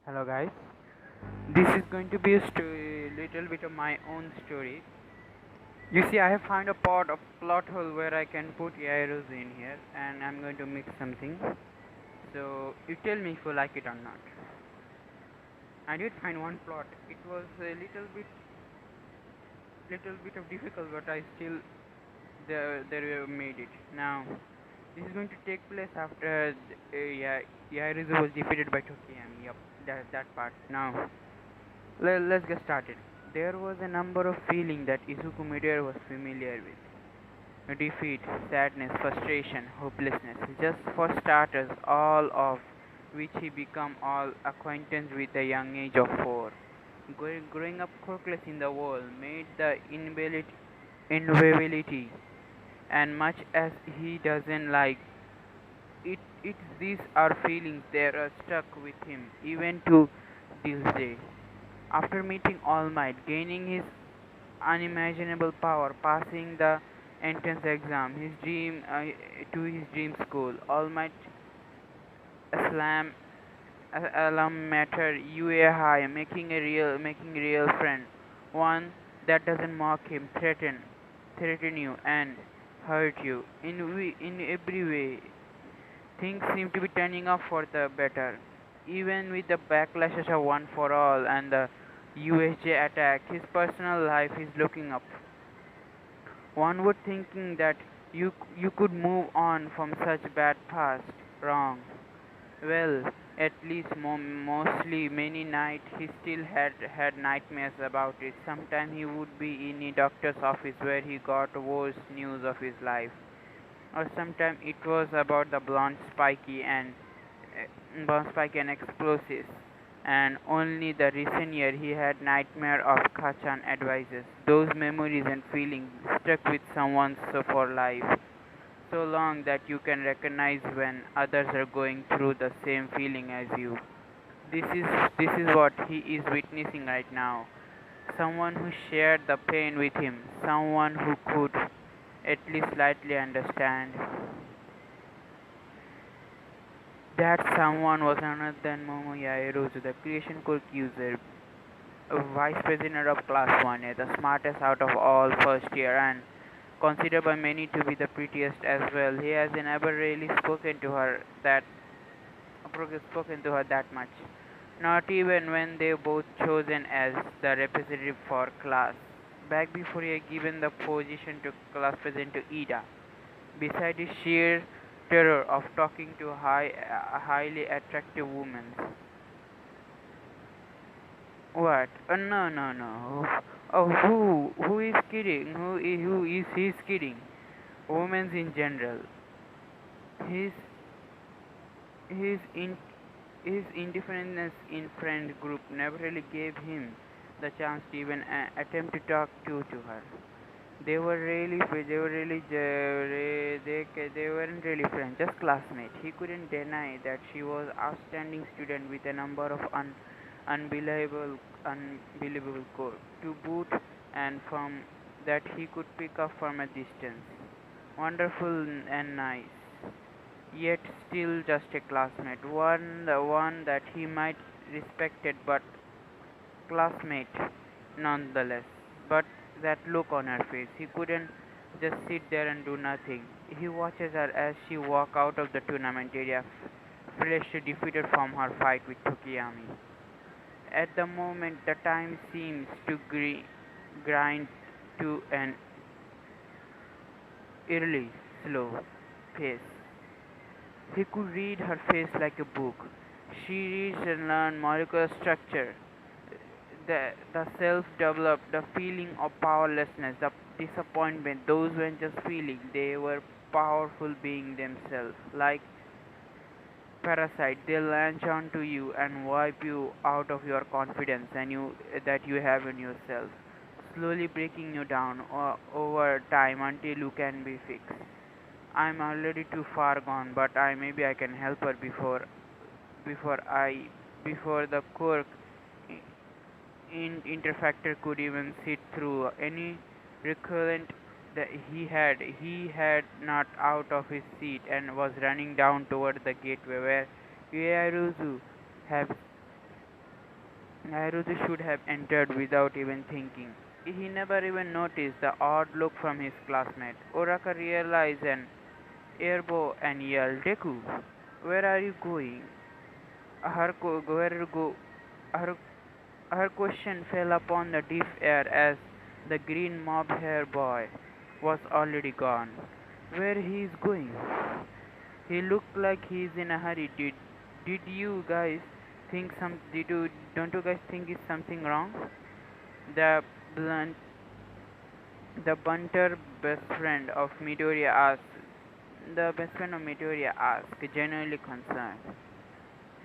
Hello guys, this is going to be a little bit of my own story. You see, I have found a plot hole where I can put arrows in here, and I'm going to mix something. So you tell me if you like it or not. I did find one plot. It was a little bit of difficult, but I still there made it. Now this is going to take place after Yairuzu was defeated by Tokiyami. Yep, that part. Now let's get started. There was a number of feelings that Izuku Midori was familiar with. Defeat, sadness, frustration, hopelessness. Just for starters, all of which he became all acquaintance with the young age of 4. Growing up quirkless in the world made the inevitability, and much as he doesn't like it, these are feelings that are stuck with him even to this day. After meeting All Might, gaining his unimaginable power, passing the entrance exam, his dream to his dream school, All Might Islam alum matter UA high, making a real friend, one that doesn't mock him, threaten you and hurt you in every way. Things seem to be turning up for the better. Even with the backlashes of One for All and the USJ attack, his personal life is looking up. One would thinking that you could move on from such bad past. Wrong. Well, at least mostly many nights he still had nightmares about it. Sometimes he would be in a doctor's office where he got worse news of his life, or sometimes it was about the blonde spiky and explosives. And only the recent year he had nightmare of Kachan advices. Those memories and feelings stuck with someone so for life, so long that you can recognize when others are going through the same feeling as you. This is this is what he is witnessing right now. Someone who shared the pain with him, someone who could at least slightly understand. That someone was none other than Momoya Erozu, the Creation Corp user, a vice president of Class 1A, the smartest out of all first year, and considered by many to be the prettiest as well. He has never really spoken to her that much. Not even when they both chosen as the representative for class. Back before he had given the position to class president to Ida. Beside his sheer terror of talking to highly attractive women. What? No, no, no. Oh, who is kidding? Who is he kidding? Women in general. His his in his indifference in friend group never really gave him the chance to even attempt to talk to her. They weren't really friends, just classmates. He couldn't deny that she was outstanding student with a number of unbelievable core to boot, and from that he could pick up from a distance. Wonderful and nice, yet still just a classmate. The one that he might respected, but classmate nonetheless. But that look on her face, he couldn't just sit there and do nothing. He watches her as she walk out of the tournament area, freshly defeated from her fight with Tokiyami. At the moment, the time seems to grind to an eerily slow pace. He could read her face like a book. She reads and learns molecular structure, the self-developed, the feeling of powerlessness, the disappointment. Those weren't just feelings; they were powerful being themselves. Like parasite, they latch onto you and wipe you out of your confidence and you that you have in yourself, slowly breaking you down over time until you can be fixed. I'm already too far gone, but I maybe I can help her before I before the quirk interfactor could even sit through any recurrent that he had not out of his seat and was running down toward the gateway where Yaruzu had Nairobi should have entered without even thinking. He never even noticed the odd look from his classmate. Oraka realized an airbow and yelled, Deku, where are you going? Where go? Her, her question fell upon the deaf ear as the green mob hair boy was already gone. Where he is going? He looked like he is in a hurry. Did you guys think some? Did you don't you guys think is something wrong? The blunt, the bunter best friend of Midoriya asked. The best friend of Midoriya asked, genuinely concerned.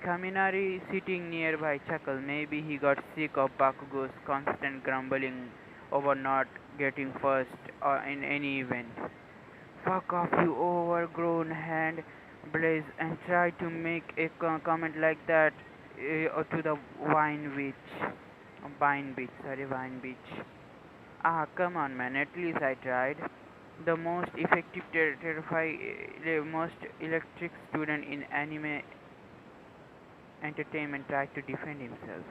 Kaminari, sitting nearby, chuckled. Maybe he got sick of Bakugo's constant grumbling over not getting first in any event. Fuck off, you overgrown hand, Blaze, and try to make a comment like that to the wine witch. Wine beach, sorry, wine beach. Ah, come on, man. At least I tried. The most effective, most electric student in anime entertainment tried to defend himself.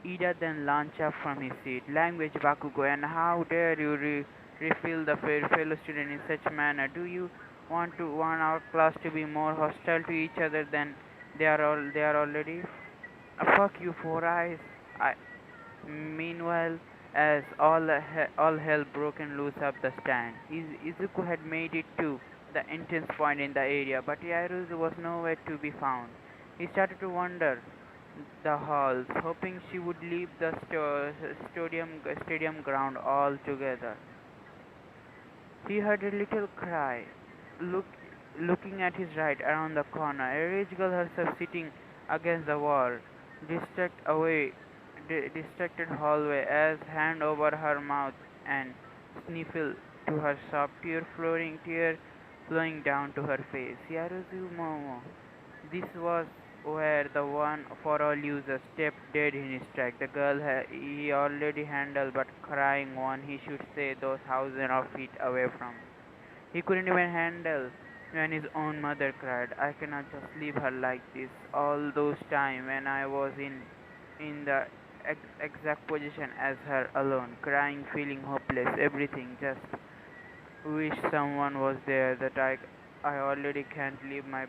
Ida then launched up from his seat. Language, Bakugo, and how dare you refill the fellow student in such manner? Do you want our class to be more hostile to each other than they are already? Fuck you, Four Eyes. I, Meanwhile, as all hell broken loose up the stand, Izuku had made it to the entrance point in the area, but Yairuzu was nowhere to be found. He started to wander the halls, hoping she would leave the stadium ground altogether. He heard a little cry. Look, Looking at his right, around the corner, a rich girl herself sitting against the wall, distracted hallway, as hand over her mouth and sniffle to her soft tear flowing down to her face. Yaruzu Momo. This was where the one for all user stepped dead in his track. The girl he already handled, but crying one he should say those thousands of feet away from. He couldn't even handle when his own mother cried. I cannot just leave her like this. All those time when I was in the exact position as her, alone, crying, feeling hopeless, everything. Just wish someone was there that I already can't leave my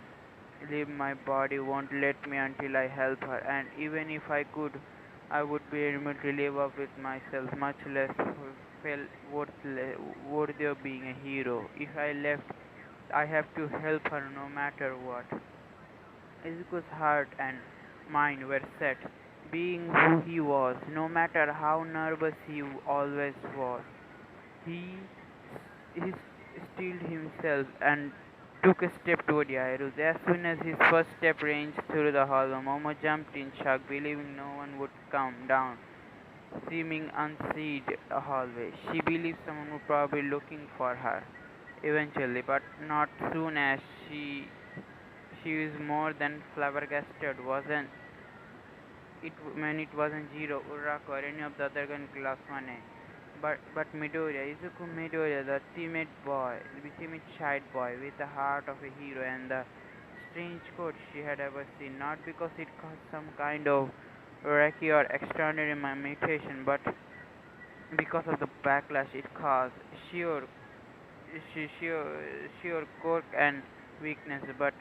body won't let me until I help her, and even if I could, I would be able to live up with myself, much less feel worthy of being a hero. If I left, I have to help her no matter what. Izuku's heart and mind were set, being who he was, no matter how nervous he always was. He, he steeled himself and took a step toward Yairus. As soon as his first step ranged through the hall, Momo jumped in shock, believing no one would come down, seeming unseen a hallway. She believed someone would probably be looking for her eventually, but not soon as she was more than flabbergasted. Wasn't it when it wasn't Jiro, Uraraka, or any of the other gun classmen, but Midoriya, Izuku Midoriya, the timid shy boy with the heart of a hero and the strange coat she had ever seen, not because it caused some kind of wacky or extraordinary mutation, but because of the backlash it caused, sheer, sheer quirk and weakness. But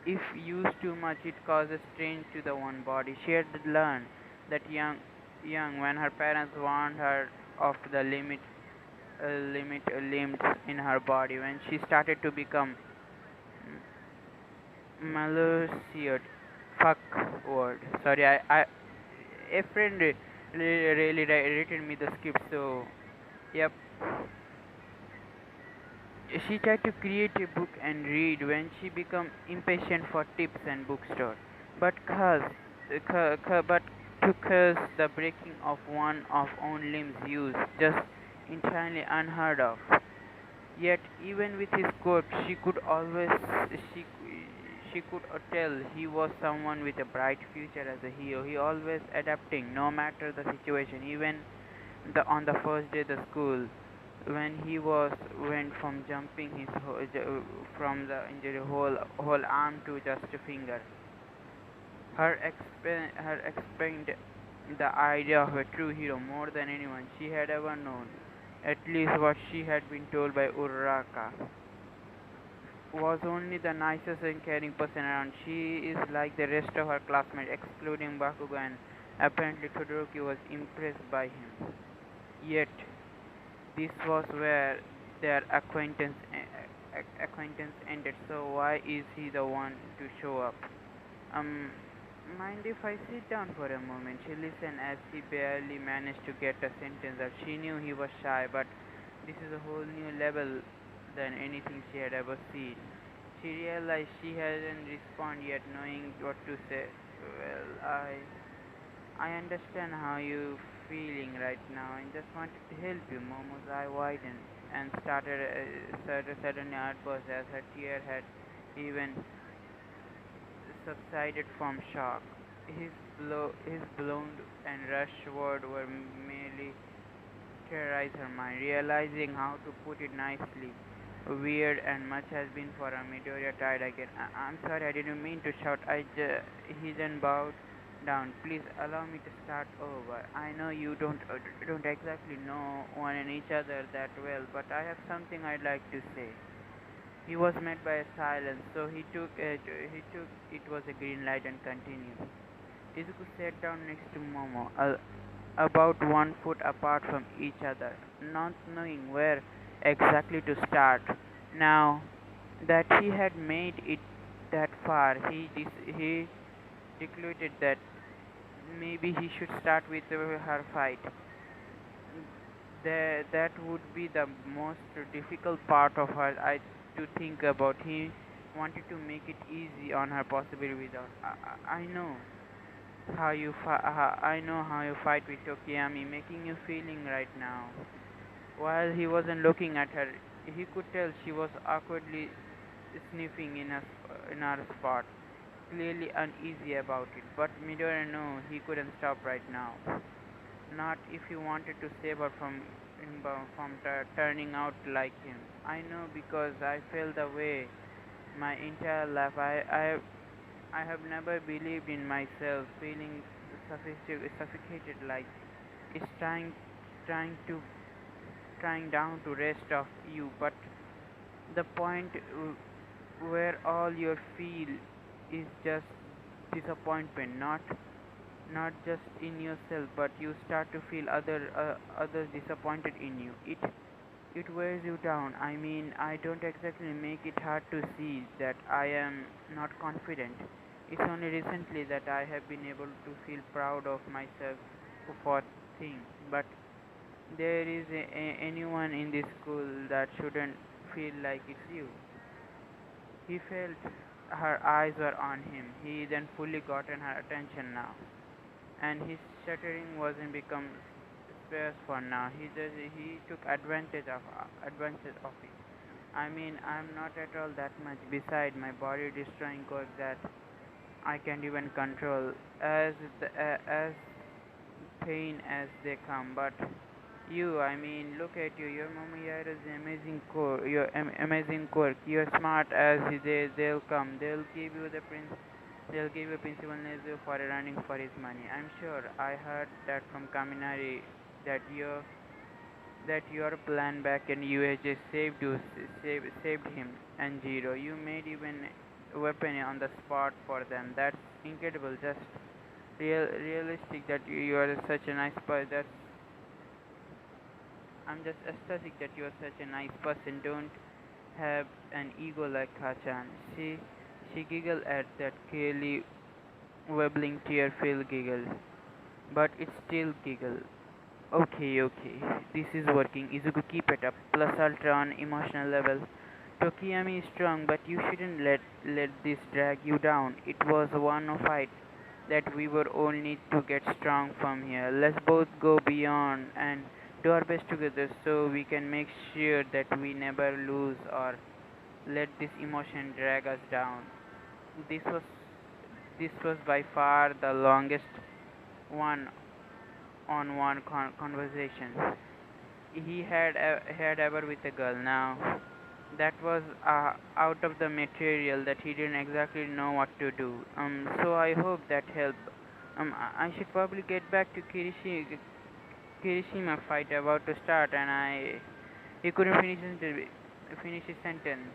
if used too much, it causes strain to the one body. She had learned that young when her parents warned her of the limit limits in her body. When she started to become malicious, fuck word. Sorry, a friend really written me the script, so yep. She tried to create a book and read when she became impatient for tips and bookstore. But but to curse the breaking of one of own limbs used just entirely unheard of. Yet even with his quirk, she she could tell he was someone with a bright future as a hero. He always adapting, no matter the situation. Even on the first day the school, when he was went from jumping from the injury whole arm to just a finger. Her explained the idea of a true hero more than anyone she had ever known. At least what she had been told by Uraraka was only the nicest and caring person around. She is like the rest of her classmates, excluding Bakugo, and apparently Todoroki was impressed by him. Yet, this was where their acquaintance ended. So why is he the one to show up? Um, mind if I sit down for a moment? She listened as he barely managed to get a sentence out. She knew he was shy, but this is a whole new level than anything she had ever seen. She realized she hadn't responded yet, knowing what to say. Well, I understand how you feeling right now and just wanted to help you. Momo's eye widened and started suddenly outburst as her tear had even subsided from shock. His blown and rushed words were merely terrorized her mind, realizing how to put it nicely. Weird and much has been for her. Midoriya tried again. I'm sorry, I didn't mean to shout. He then bowed down. Please allow me to start over. I know you don't exactly know one and each other that well, but I have something I'd like to say. He was met by a silence, so he took it was a green light and continued. Izuku sat down next to Momo, about 1 foot apart from each other, not knowing where exactly to start. Now that he had made it that far, he declared that maybe he should start with her fight. That would be the most difficult part of her to think about. He wanted to make it easy on her possibly without. I know I know how you fight with Tokiyami, making you feeling right now. While he wasn't looking at her, he could tell she was awkwardly sniffing in her spot, clearly uneasy about it. But Midori knew he couldn't stop right now. Not if he wanted to save her from turning out like him. I know because I felt the way my entire life. I have never believed in myself, feeling suffocated like it's trying to trying down to rest of you, but the point where all you feel is just disappointment, not just in yourself, but you start to feel others disappointed in you. It wears you down. I mean, I don't exactly make it hard to see that I am not confident. It's only recently that I have been able to feel proud of myself for things. But there is anyone in this school that shouldn't feel like it's you. He felt her eyes were on him. He then fully gotten her attention now, and his shuttering wasn't become sparse for now. He took advantage of it. I mean, I'm not at all that much beside my body destroying quirk that I can't even control as pain as they come. But you, I mean, look at you. Your Momoyara's amazing quirk. Your amazing quirk. You're smart as they'll come. They'll give you Principal Nezu for running for his money. I'm sure. I heard that from Kaminari that your plan back in UHA saved him and Jiro. You made even a weapon on the spot for them. That's incredible. Just realistic that you are such a nice person. I'm just ecstatic that you are such a nice person. Don't have an ego like Kachan. She giggled at that clearly wobbling tear-filled giggle, but it's still giggle. Okay, okay, this is working. Izuku, keep it up. Plus ultra on emotional level. Tokiyami is strong, but you shouldn't let this drag you down. It was one fight that we were all need to get strong from here. Let's both go beyond and do our best together so we can make sure that we never lose or let this emotion drag us down. This was this was by far the longest one on one conversation he had ever with a girl. Now that was out of the material that he didn't exactly know what to do. So I hope that helped. I should probably get back to Kirishima fight about to start, and he couldn't finish his sentence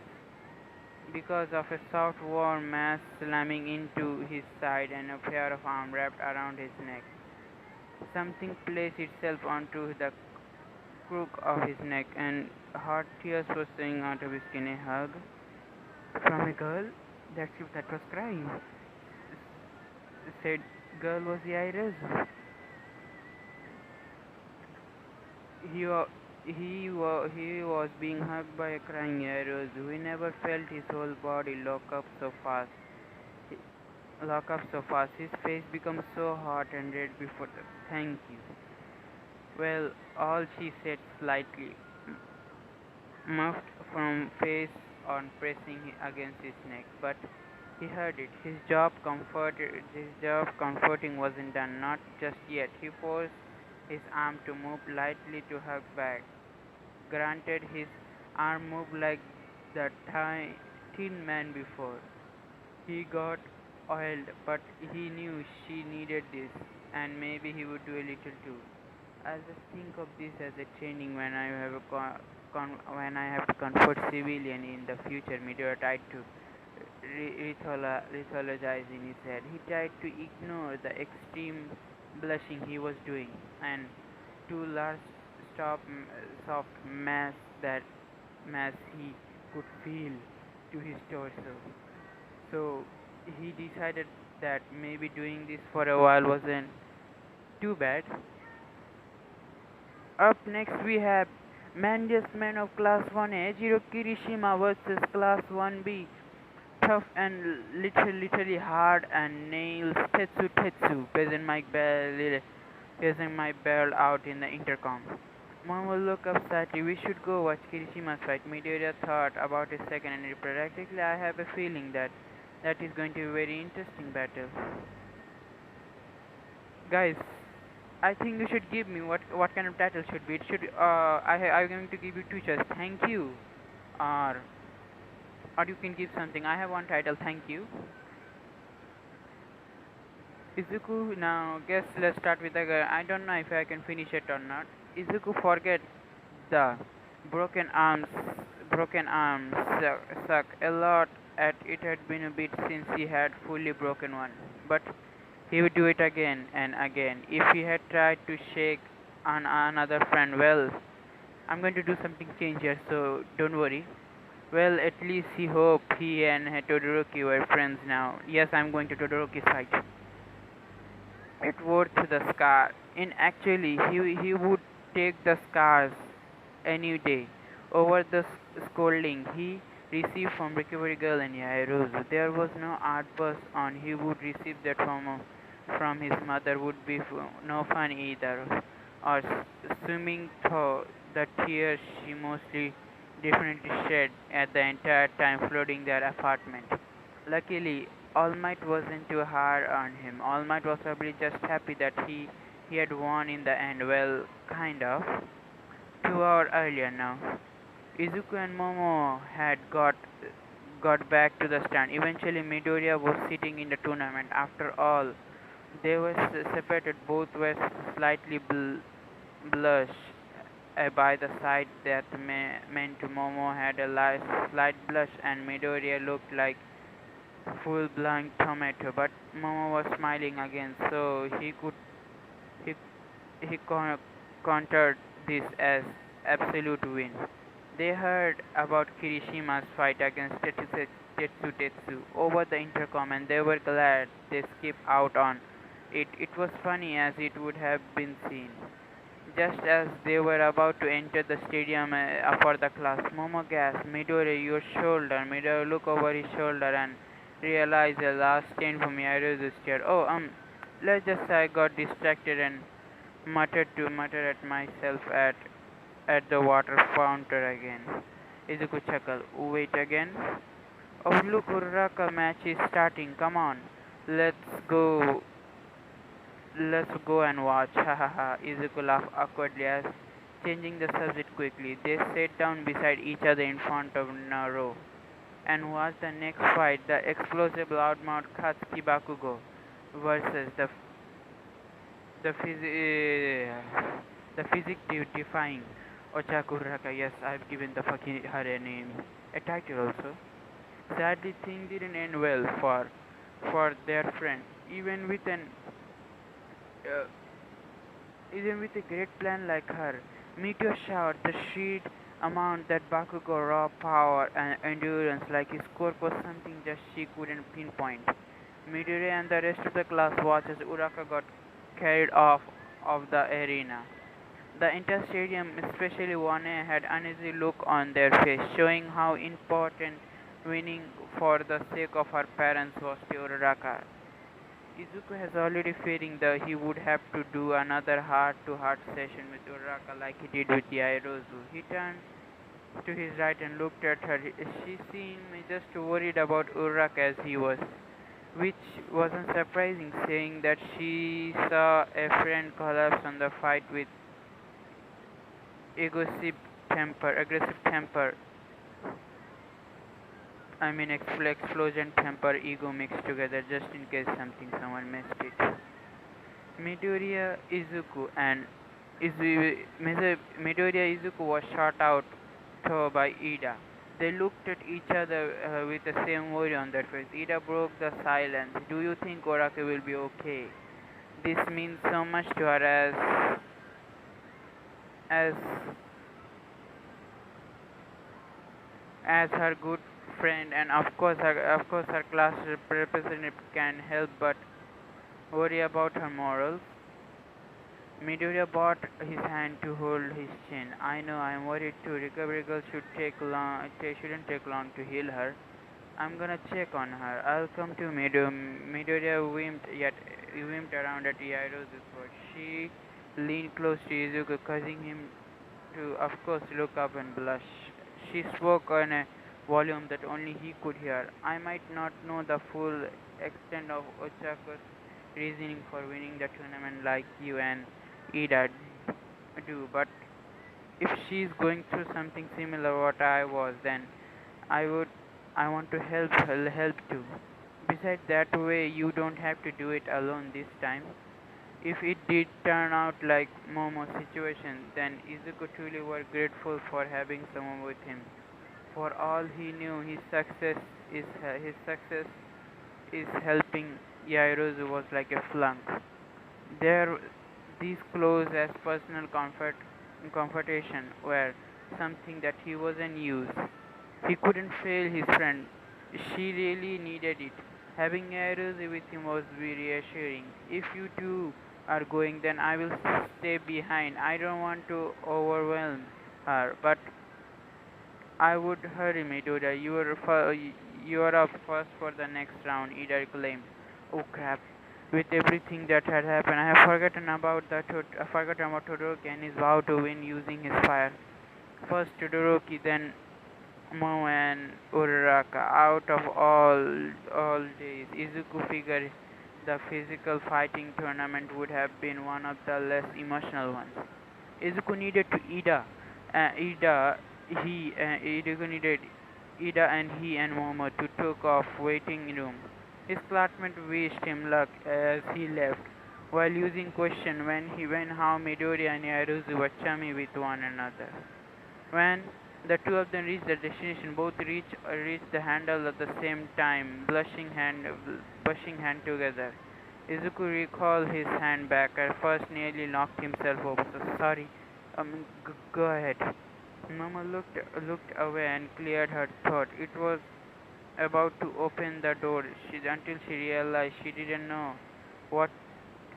because of a soft warm mass slamming into his side and a pair of arms wrapped around his neck. Something placed itself onto the crook of his neck, and hot tears were streaming out of his skin. A hug from a girl that was crying. Said girl was Yairazu. He, wa- he was being hugged by a crying Yairazu. He never felt his whole body lock up so fast. His face became so hot and red before the thank you. Well, all she said slightly, muffled from face on pressing against his neck, but he heard it. His job comforting wasn't done, not just yet. He forced his arm to move lightly to hug back. Granted, his arm moved like the tin man before. He got oiled, but he knew she needed this, and maybe he would do a little too. I'll just think of this as a training when I have when I have to comfort civilian in the future. Meteor tried to mythologize in his head. He tried to ignore the extreme blushing he was doing, and two large stop, soft mass he could feel to his torso. So he decided that maybe doing this for a while wasn't too bad. Up next we have Mandiest Man of Class 1A, Jiro Kirishima versus Class 1B, tough and literally hard and nails Tetsu, peasant Mike Bell out in the intercom. Mom will look up sadly. We should go watch Kirishima's fight. Midoriya thought about a second and replied, practically I have a feeling that that is going to be a very interesting battle. Guys, I think you should give me what kind of title should be. It should I'm going to give you two choices. Thank you, or you can give something. I have one title. Thank you. Izuku. Now, guess let's start with the guy. I don't know if I can finish it or not. Izuku forget the broken arms. Broken arms suck a lot. At it had been a bit since he had fully broken one, but he would do it again and again. If he had tried to shake on another friend, well, I'm going to do something change here, so don't worry. Well, at least he hoped he and Todoroki were friends now. Yes, I'm going to Todoroki's side. It wore to the scar. In actually, he would take the scars any day over the scolding he received from Recovery Girl and Yairozu. There was no outburst on he would receive that from his mother would be no fun either, or swimming through the tears she mostly definitely shed at the entire time flooding their apartment. Luckily, All Might wasn't too hard on him. All Might was probably just happy that he had won in the end. Well, kind of. 2 hours earlier now, Izuku and Momo had got back to the stand. Eventually, Midoriya was sitting in the tournament. After all, they were separated. Both were slightly blushed by the sight that meant Momo had a slight blush and Midoriya looked like full-blown tomato. But Momo was smiling again, so he he countered this as absolute win. They heard about Kirishima's fight against Tetsu over the intercom and they were glad they skipped out on it. It was funny as it would have been seen. Just as they were about to enter the stadium for the class, Momo gasped, Midori, your shoulder. Midori looked over his shoulder and realized a last stand from Yairozu's chair. Oh, let's just say I got distracted and muttered at myself at the water fountain again. Izuku chuckled. Wait again? Oh look, Uraraka match is starting. Come on. Let's go. Let's go and watch. Ha ha ha. Izuku laughed awkwardly as changing the subject quickly. They sat down beside each other in front of Naro and watched the next fight, the explosive loudmouth Katsuki Bakugo versus the the physic defying Ochaku Uraraka. Yes, I've given the fucking her a name, a title also. Sadly, things didn't end well for their friend. Uh, Even with a great plan like her, Meteor showered the sheer amount that Bakugo raw power and endurance like his scope was something just she couldn't pinpoint. Midori and the rest of the class watched as Uraka got carried off of the arena. The entire stadium, especially Wane, had uneasy look on their face, showing how important winning for the sake of her parents was to Uraraka. Izuku has already fearing that he would have to do another heart-to-heart session with Uraraka like he did with Yaoyorozu. He turned to his right and looked at her. She seemed just worried about Uraraka as he was, which wasn't surprising, saying that she saw a friend collapse on the fight with aggressive temper. I mean, explosion temper, ego mixed together, just in case someone missed it. Midoriya Izuku and Midoriya Izuku was shot out though by Ida. They looked at each other with the same worry on their face. Ida broke the silence. Do you think Oraka will be okay? This means so much to her as as her good friend, and of course her class representative can help but worry about her morals. Midoriya brought his hand to hold his chin. I know, I'm worried too. Recovery girl shouldn't take long to heal her. I'm gonna check on her. I'll come to Midoriya wimped around at Yairo's foot. She leaned close to Izuku, causing him to, of course, look up and blush. She spoke on a volume that only he could hear. I might not know the full extent of Ochako's reasoning for winning the tournament like you and Ida do, but if she's going through something similar what I was, then I would I want to help too. Besides, that way you don't have to do it alone this time. If it did turn out like Momo's situation, then Izuku truly were grateful for having someone with him. For all he knew, his success is helping Yairozu was like a flunk. There, these close as personal confrontation were something that he wasn't used. He couldn't fail his friend. She really needed it. Having Yairozu with him was very reassuring. If you two are going, then I will stay behind. I don't want to overwhelm her, but I would hurry, Midoriya. You are up first for the next round, Ida claimed. Oh crap. With everything that had happened, I have forgotten about Todoroki and his vow to win using his fire. First Todoroki, then Momo and Uraraka. Out of all days, Izuku figured the physical fighting tournament would have been one of the less emotional ones. Izuku needed to Izuku needed Ida and he and Momo to took off waiting room. His classmate wished him luck as he left, while using question when how Midori and Yaruzu were chummy with one another. When the two of them reached their destination, both reached the handle at the same time, blushing hand together. Izuku recalled his hand back. At first, nearly knocked himself over. So sorry. Go ahead. Mama looked away and cleared her throat. It was about to open the door until she realized she didn't know what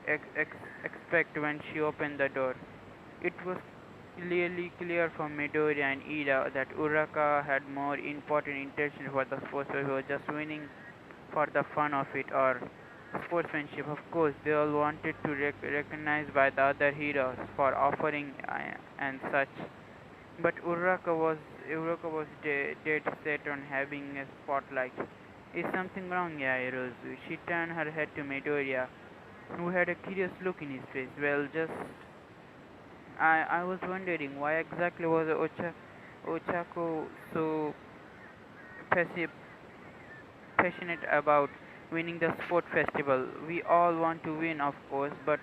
expect when she opened the door. It was clearly clear from Midori and Ida that Uraka had more important intentions for the sports. He was just winning for the fun of it or sportsmanship. Of course, they all wanted to recognized by the other heroes for offering and such. But Uraka was dead set on having a spotlight. Is something wrong, Yairozu? She turned her head to Midoriya, who had a curious look in his face. Well, just I was wondering why exactly was Ochako so passi- passionate about winning the sport festival. We all want to win, of course, but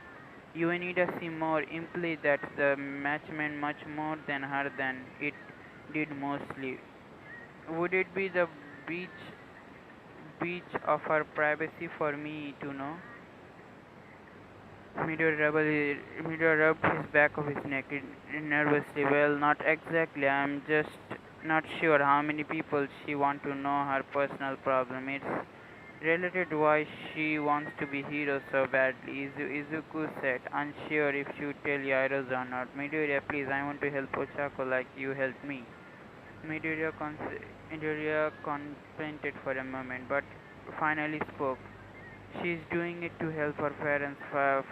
you need to see more imply that the match meant much more than her than it did mostly. Would it be the beach beach of her privacy for me to know? Meteor rubbed his back of his neck nervously. Well, not exactly. I'm just not sure how many people she want to know her personal problem. It's related why she wants to be hero so badly. Izuku said, unsure if she would tell Yairos or not. Midoriya, please, I want to help Ochako like you helped me. Midoriya contemplated for a moment, but finally spoke. She's doing it to help her parents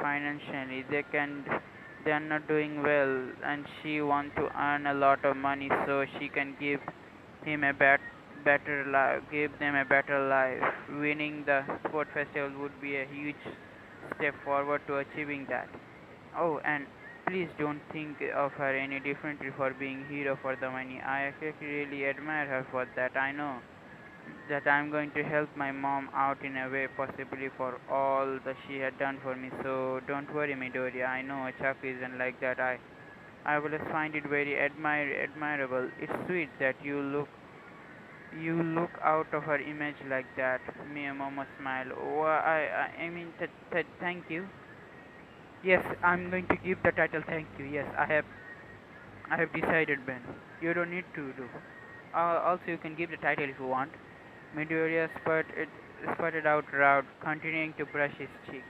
financially. They are not doing well, and she wants to earn a lot of money so she can give him a better life, give them a better life. Winning the sport festival would be a huge step forward to achieving that. Oh, and please don't think of her any differently for being hero for the money. I actually really admire her for that. I know that I'm going to help my mom out in a way possibly for all that she had done for me. So don't worry, Midoriya. I know Chuck isn't like that. I always find it very admirable. It's sweet that you look out of her image like that. Miyamomo smiled. Oh, I mean, thank you. Yes, I'm going to give the title thank you. Yes, I have decided, Ben. You don't need to do. Also, you can give the title if you want. Midoriya sputtered out loud, continuing to brush his cheek.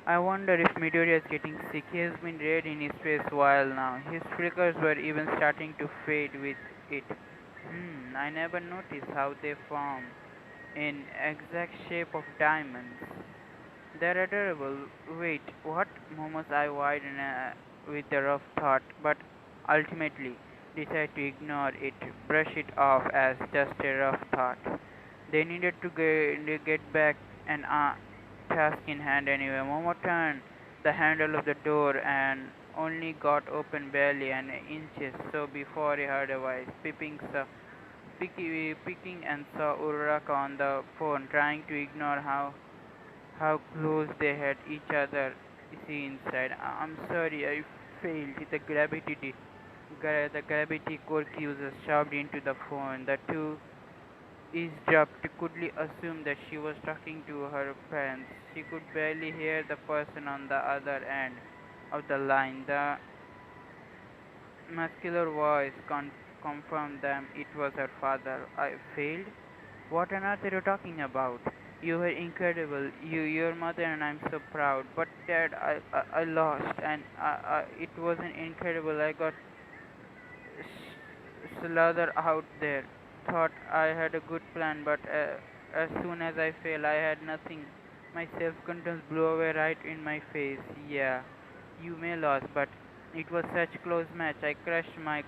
I wonder if Midoriya is getting sick. He has been red in his face while now. His flickers were even starting to fade with it. I never noticed how they form in exact shape of diamonds. They're adorable. Wait, what? Momo's eye widened with a rough thought, but ultimately decided to ignore it, brush it off as just a rough thought. They needed to get back an task in hand anyway. Momo turned the handle of the door and only got open barely an inches so before he heard a voice picking and saw Uraraka on the phone trying to ignore how close they had each other. See inside. I'm sorry, I failed. The gravity core users shoved into the phone. The two eavesdropped, coolly assumed that she was talking to her parents. She could barely hear the person on the other end of the line. The muscular voice confirmed them it was her father. I failed? What on earth are you talking about? You were incredible. Your mother and I'm so proud. But Dad, I lost, and it wasn't incredible. I got slathered out there. Thought I had a good plan, but as soon as I failed, I had nothing. My self-confidence blew away right in my face. Yeah, you may lose, but it was such close match. I crushed my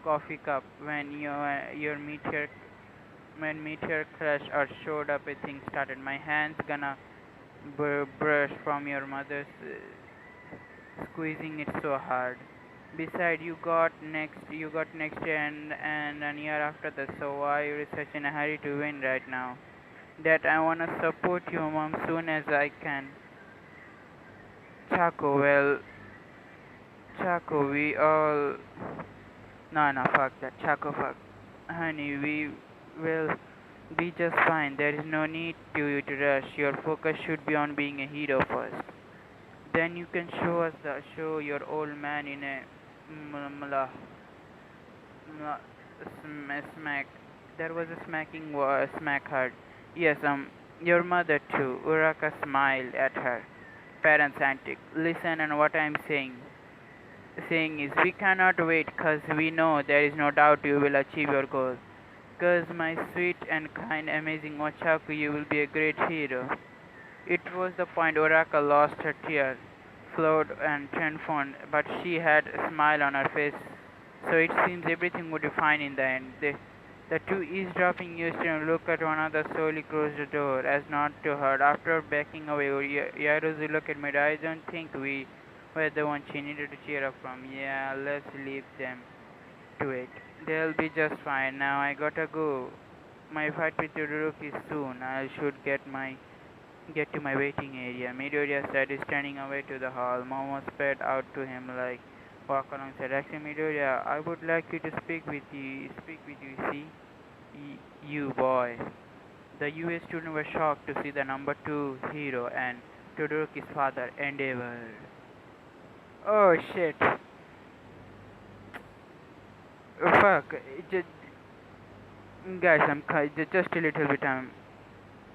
coffee cup your meteor crash or showed up. A thing started. My hands gonna brush from your mother's squeezing it so hard. Beside, you got next year and a year after that. So why are you such in a hurry to win right now? That I wanna support you, mom, soon as I can. Chaco, well, Chaco, we all. No, no, fuck that. Chaco, fuck. Honey, we will be just fine. There is no need to you to rush. Your focus should be on being a hero first. Then you can show your old man in a mla, mla, smack. There was a smack heard. Yes, your mother too. Uraka smiled at her parents' antic. Listen, and what I'm saying is we cannot wait, cause we know there is no doubt you will achieve your goal. Cause my sweet and kind, amazing Ochaku, you will be a great hero. It was the point Oraka lost her tear, flowed and transformed, but she had a smile on her face, so it seems everything would be fine in the end. The two eavesdropping used to look at one another, slowly closed the door, as not to hurt. After backing away, Yaruzu looked at me. I don't think we were the ones she needed to cheer up from. Yeah, let's leave them to it. They'll be just fine. Now I gotta go. My fight with Todoroki is soon. I should get to my waiting area. Midoriya started standing away to the hall. Momo sped out to him like walk alongside. Actually, Midoriya, I would like you to speak with you, see? You boy. The US students were shocked to see the number 2 hero and Todoroki's father, Endeavor. Oh shit. Fuck. Just, guys, just a little bit.